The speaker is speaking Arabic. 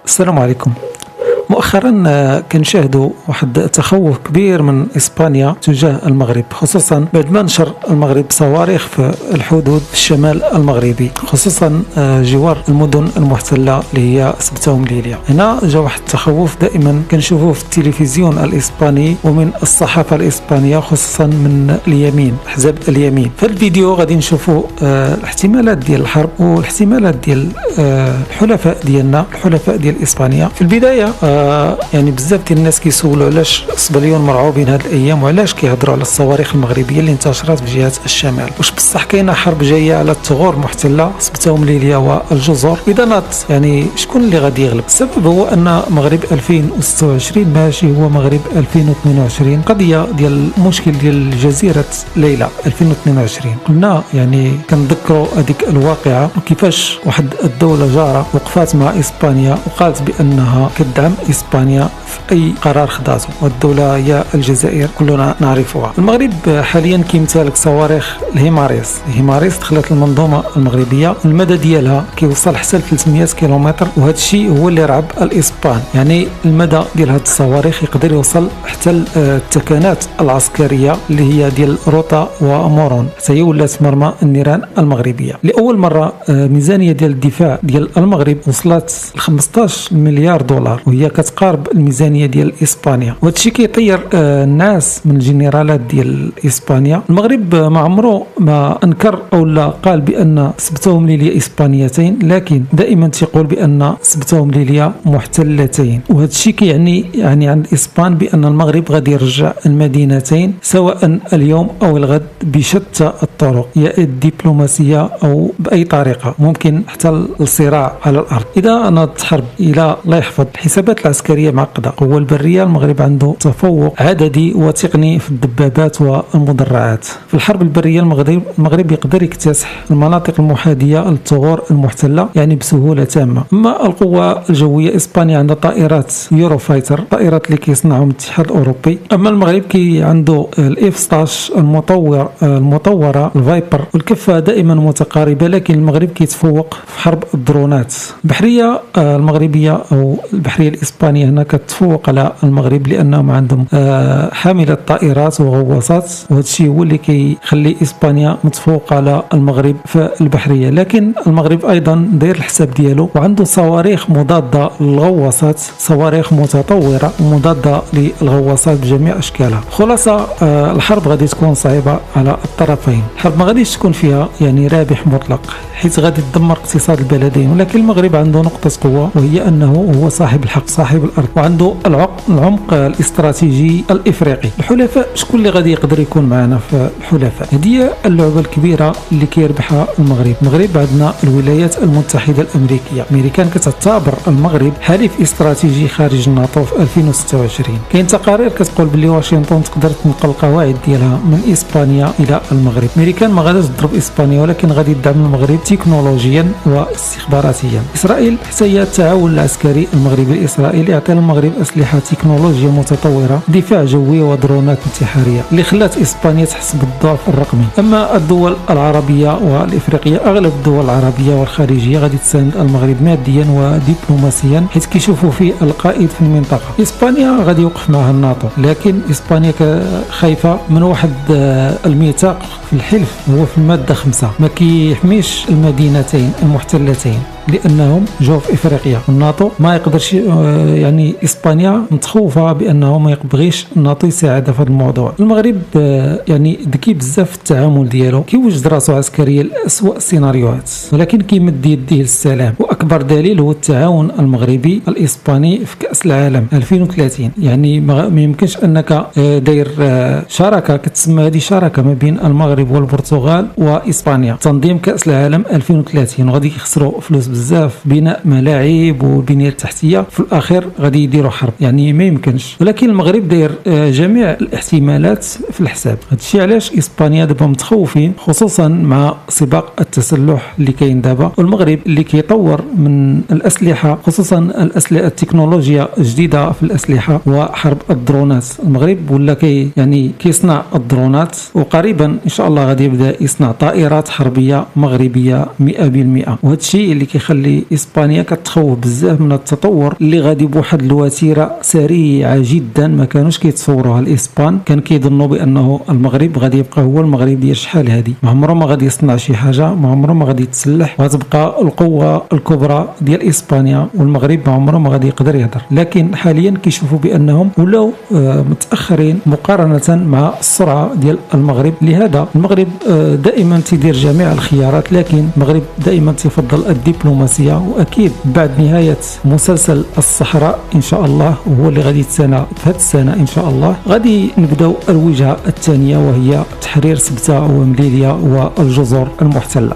السلام عليكم. مؤخرا كنشاهدوا واحد التخوف كبير من اسبانيا تجاه المغرب، خصوصا بعد ما نشر المغرب صواريخ في الحدود في الشمال المغربي، خصوصا جوار المدن المحتله اللي هي سبته ومليليا. هنا جا واحد التخوف دائما كنشوفوه في التلفزيون الاسباني ومن الصحافه الاسبانيه، خصوصا من اليمين، احزاب اليمين. في الفيديو غادي نشوفوا الاحتمالات ديال الحرب والاحتمالات ديال الحلفاء ديالنا، الحلفاء ديال اسبانيا. في البدايه يعني بزاف ديال الناس كيسولوا علاش الصبليون مرعوبين هاد الايام، وعلاش كيهضروا على الصواريخ المغربيه اللي انتشرت في جهه الشمال. واش بصح كاينه حرب جايه على الثغور المحتله سبته ومليليا والجزر؟ اذا ناض يعني شكون اللي غادي يغلب؟ السبب هو ان مغرب 2026 ماشي هو مغرب 2022. قضيه ديال المشكل ديال جزيره ليلى 2022 قلنا، يعني كنذكروا هذيك الواقعه وكيفاش واحد الدوله جاره وقفات مع اسبانيا وقالت بانها كتدعم اسبانيا في اي قرار خداته، والدوله هي الجزائر كلنا نعرفها. المغرب حاليا كيمتلك صواريخ الهيماريس دخلت المنظومه المغربيه، المدى ديالها كيوصل حتى ل 300 كيلومتر، وهذا الشيء هو اللي رعب الاسبان. يعني المدى ديال هذه الصواريخ يقدر يوصل حتى التكانات العسكريه اللي هي ديال روتا ومورون، حتى هي ولات مرمى النيران المغربيه. لاول مره ميزانيه ديال الدفاع ديال المغرب وصلت ل 15 مليار دولار، وهي كتقارب الميزانيه ديال اسبانيا، وهذا الشيء كيطير الناس من الجنرالات ديال اسبانيا. المغرب ما عمره ما انكر او لا قال بان سبته ومليليا اسبانيتين، لكن دائما تيقول بان سبته ومليليا محتلتين، وهذا الشيء يعني عند اسبان بان المغرب غادي يرجع المدينتين سواء اليوم او الغد بشتى الطرق، يا الدبلوماسيه او باي طريقه، ممكن حتى الصراع على الارض. اذا ناضت حرب الى الله يحفظ، الحسابات العسكريه معقده. القوه البريه المغرب عنده تفوق عددي وتقني في الدبابات والمدرعات. في الحرب البريه المغرب يقدر يكتسح المناطق المحاذيه للثغور المحتله يعني بسهوله تامه. اما القوه الجويه، اسبانيا عندها طائرات يورو فايتر، طائرات اللي كيصنعهم الاتحاد الاوروبي. اما المغرب عنده الاف 16 المطوره الفايبر، والكفه دائما متقاربه، لكن المغرب كيتفوق في حرب الدرونات. البحريه المغربيه او البحريه الاسبانيه هنا كتفوق على المغرب لانهم عندهم حامله طائرات وغواصات، وهذا الشيء هو اللي كيخلي اسبانيا متفوقه على المغرب في البحريه. لكن المغرب ايضا داير الحساب ديالو وعنده صواريخ مضاده للغواصات، صواريخ متطوره ومضاده للغواصات بجميع اشكالها. خلاصه الحرب غادي تكون صعيبه على الطرفين. الحرب ما غاديش تكون فيها يعني رابح مطلق، حيث غادي تدمر اقتصاد البلدين، ولكن المغرب عنده نقطه قوه، وهي انه هو صاحب الحق، صاحب الارض، وعنده العمق الاستراتيجي الافريقي. الحلفاء شكون اللي غادي يقدر يكون معنا في الحلفاء؟ هذه اللعبه الكبيره اللي كيربحها المغرب. عندنا الولايات المتحده الامريكيه، امريكان كتعتبر المغرب حليف استراتيجي خارج الناتو في 2026. كاين تقارير كتقول باللي واشنطن تقدر تنقل القواعد ديالها من اسبانيا الى المغرب. امريكان ما غاديش تضرب اسبانيا، ولكن غادي تدعم المغرب تكنولوجيا واستخباراتيا. اسرائيل حتى هي التعاون العسكري المغربي الاسرائيلي يعطي المغرب اسلحه تكنولوجيا متطوره، دفاع جوي ودرونات انتحاريه، اللي خلات اسبانيا تحس بالضعف الرقمي. اما الدول العربيه والافريقيه، اغلب الدول العربيه والخارجيه غادي تساند المغرب ماديا ودبلوماسيا، حيث كيشوفوا فيه القائد في المنطقه. اسبانيا غادي يوقف معها الناتو، لكن اسبانيا خايفه من واحد الميثاق في الحلف، هو في الماده 5 ما كيحميش المدينتين المحتلتين لانهم جو في افريقيا. الناتو ما يقدرش، يعني اسبانيا متخوفه بانه ما يبغيش الناتو يساعدها في هذا الموضوع. المغرب يعني ذكي بزاف في التعامل ديالو، كيوجد راسو عسكريا لاسوء السيناريوهات، ولكن كيمد يديه للسلام. واكبر دليل هو التعاون المغربي الاسباني في كاس العالم 2030. يعني ما يمكنش انك داير شراكه كتسمى هذه شراكه ما بين المغرب والبرتغال واسبانيا، تنظيم كاس العالم 2030، وغادي يخسروا فلوس بزاف، بناء ملاعب والبنيه التحتيه، في الاخير غادي يديروا حرب، يعني ما يمكنش. ولكن المغرب داير جميع الاحتمالات في الحساب. هذا الشيء علاش اسبانيا دابا متخوفين، خصوصا مع سباق التسلح اللي كاين دابا، والمغرب اللي كيطور من الاسلحه، خصوصا الاسلحه التكنولوجيا الجديده في الاسلحه وحرب الدرونات. المغرب ولا يعني كيصنع الدرونات، وقريبا ان شاء الله غادي يبدا يصنع طائرات حربيه مغربيه 100%، وهذا الشيء اللي كيخلي اسبانيا كتخوف بزاف من التطور اللي غادي بواحد الوتيره سريعه جدا ما كانوش كيتصوروها الاسبان. كان كيظنوا بانه المغرب غادي يبقى هو المغرب ديال شحال هذه، ما عمره ما غادي يصنع شي حاجه، ما عمره ما غادي يتسلح، وغتبقى القوه الكبرى ديال اسبانيا، والمغرب ما عمره ما غادي يقدر يهضر. لكن حاليا كيشوفوا بانهم ولاو متاخرين مقارنه مع السرعه ديال المغرب. لهذا المغرب دائما تيدير جميع الخيارات، لكن المغرب دائما تفضل الدبلوماسيه. واكيد بعد نهايه مسلسل الصحراء ان شاء الله، وهو اللي غادي يتسنى في هذه السنه ان شاء الله، غادي نبداو الوجهه الثانيه وهي تحرير سبته ومليليا والجزر المحتله.